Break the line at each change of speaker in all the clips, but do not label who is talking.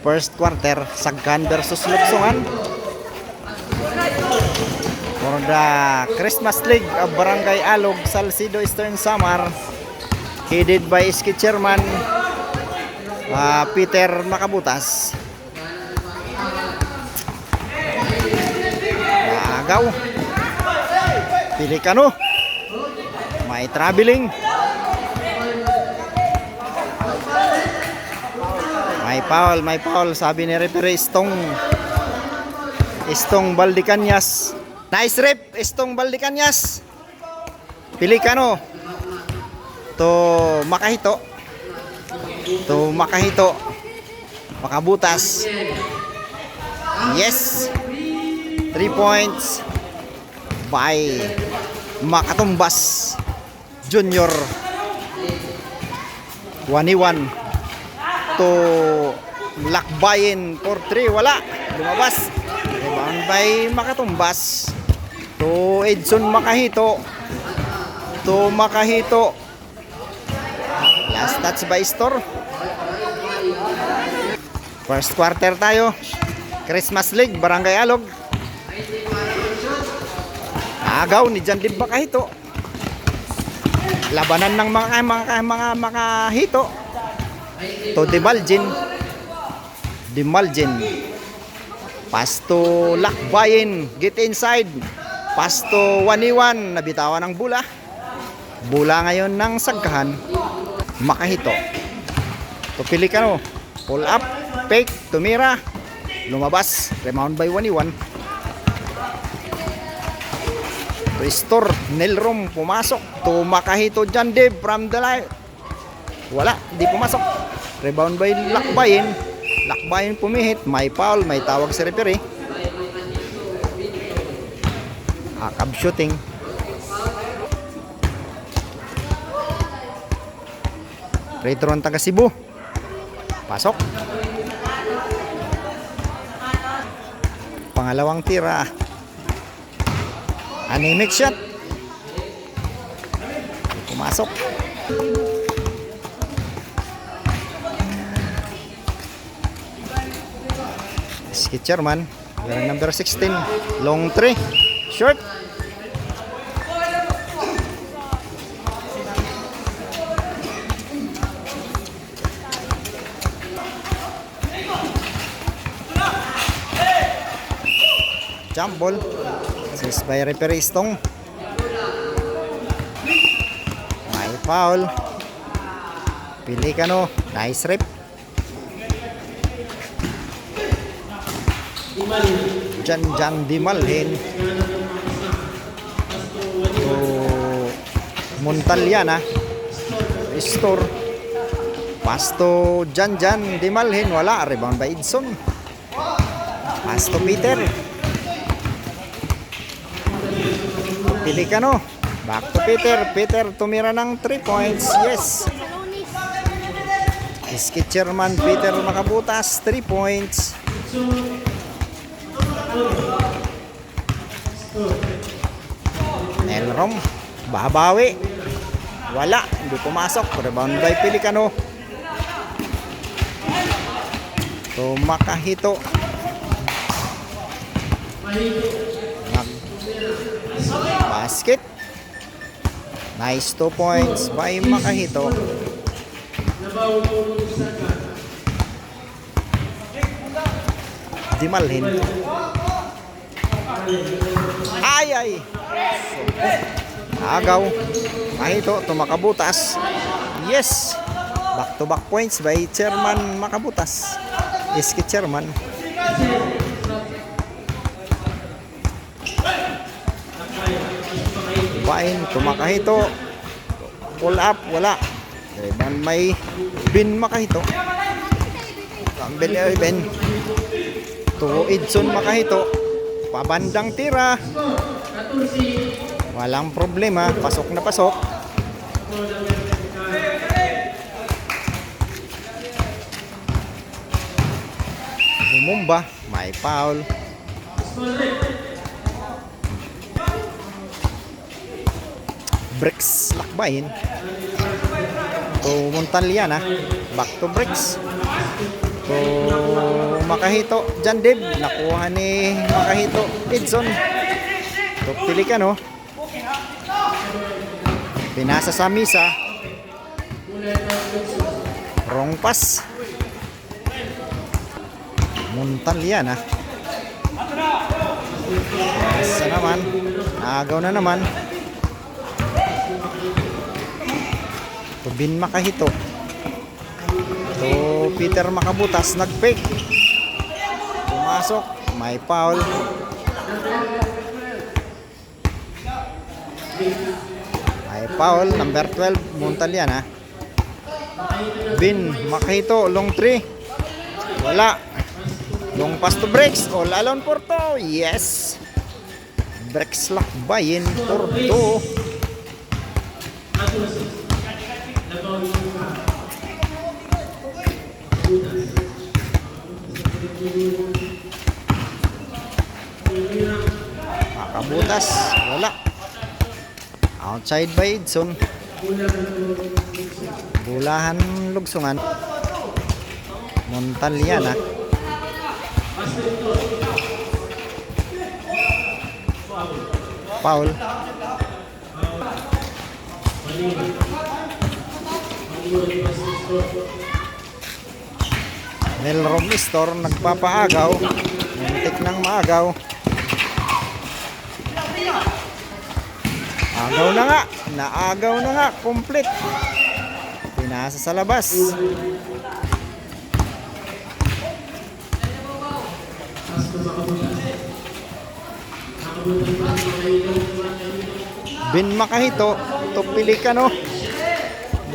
First quarter, Sagkan versus Luksungan. For the Christmas League of Barangay Alog, Salcido Eastern Samar, headed by Iski Chairman Peter Makabutas. Agaw. Pilikano. May traveling. May foul, sabi ni referee Istong Baldicanyas. Nice rep, Istong Baldicanyas. Pilikano. To Makahito. Makabutas. Yes. 3 points by Makatumbas Junior. 1-1 to Lakbayin for 3. Wala. Lumabas. Rebound by Makatumbas to Edson Makahito. Last touch by Store. First quarter tayo. Christmas League, Barangay Alog. Agaw ni Jandib Makahito. Labanan ng mga Makahito. To Dimalgin. Pass to Lakbayin. Get inside. Pass to Waniwan. Nabitawan ng bola. Bola ngayon ng Sagkahan. Makahito. To Pilikano. Pull up. Fake. Tumira. Lumabas. Rebound by Waniwan. To Store. Nelrom. Pumasok. To Makahito Jandib from the line. Wala. Di pumasok. Rebound by Lakbayin. Lakbayin pumihit. May foul. May tawag sa referee. Akab shooting. Retro ang taga Cebu. Pasok. Pangalawang tira. Anemic shot. Pumasok. Iski Chairman. Number 16. Long 3. Short. Jump ball. Assist by referee Istong. May foul. Pilikano. Nice rip. Janjan Dimalhin. To Montaliana. Store. Pass to Janjan Dimalhin. Wala. Rebound by Edson. Pass to Peter. Pilikano. Back to Peter. Peter tumira ng 3 points. Yes. Iski Chairman Peter Makabutas. 3 points. Nelrom. Babawi. Wala. Hindi pumasok. Rebound by Pilikano. To Makahito. Basket. Nice 2 points by Makahito. Dimalhin. Ay. Agaw. Makahito to Makabutas. Yes. Back to back points by Chairman Makabutas. Iski Chairman. Bain to Makahito. Pull up. Wala. Rebound may Bin Makahito. Campbell Ben. To Edson Makahito. Pabandang tira. Walang problema. Pasok na pasok. Bumumba. May foul. Bricks Lakbayin. To Montaliana. Back to Bricks. To Makahito, John Dib. Nakuha ni Makahito, Edson. Ito, Pelicano. Pinasa sa Misa. Wrong pass. Montalian, Isa naman. Naagaw na naman. Bin Makahito. So Peter Makabutas nag-fake. Pumasok, may foul. May foul, number 12 Montalian, Bin Makahito, long 3. Wala. Long pass to Breaks, all alone Porto. Yes. Breaks lakbayin Porto. Makabutas, wala. Outside by Edson. Bulahan lugsungan. Montalian, Foul. Nel Romistor nagpapaagaw. Muntik ng maagaw. Agaw na nga. Naagaw na nga. Complete. Pinasa sa labas. Bin Makahito to Pelicano.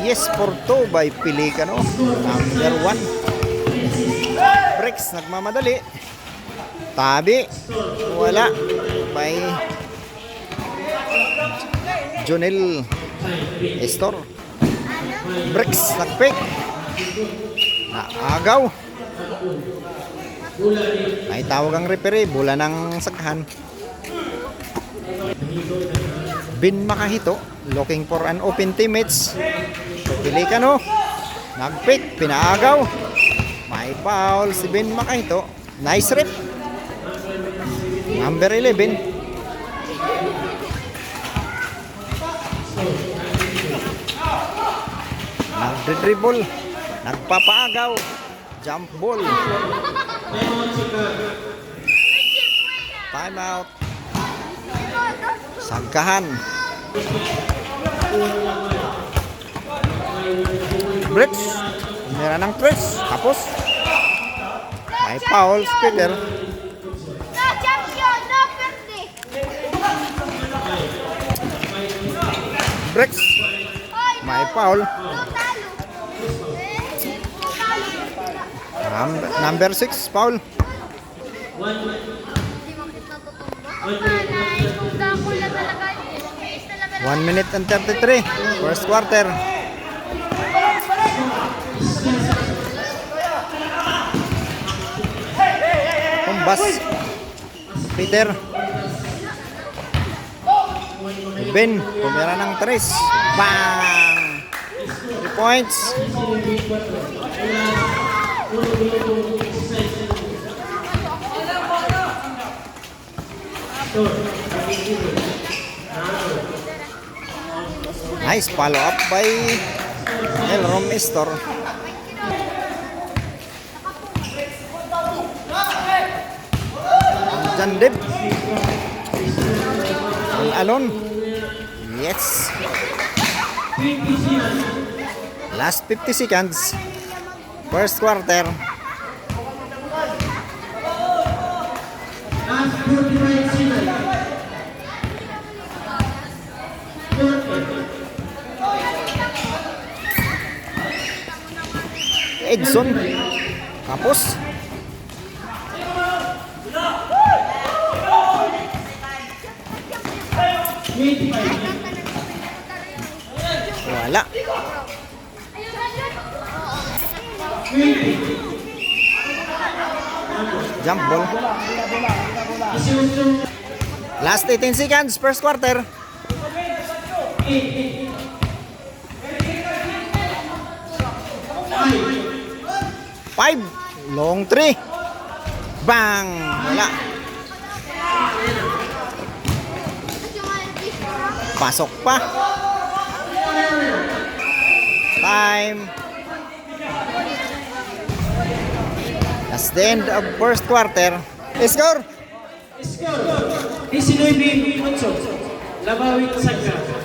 Yes, Porto by Pelicano. Number 1. Breaks, nagmamadali. Tabi. Wala. By Jonel Estor. Breaks, nagpick. Naagaw. Ay tawag ang referee. Bola ng saghan. Bin Makahito looking for an open teammates. Pelicano nagpick, pinaagaw. May foul si Bin Makahito. Nice rip. Number 11. Nagdribble, nagpapaagaw. Jump ball. Time out. Sagkahan. Bricks. Meron ng Chris. Tapos may foul, Peter. Bricks. May foul. Number 6 foul. 1 minute and 33 first quarter. Kumbas Peter. Ben pumira ng 3. Bang! 3 points. Nice follow up by El Romistor. John Dib. All alone. Yes. Last 50 seconds. First quarter. Edson. Tapos wala. Jump ball. Last 18 seconds, first quarter. 5 long 3. Bang! Wala. Pasok pa. Time. That's the end of first quarter. Score!
Score 19-8. Labawit Sagka.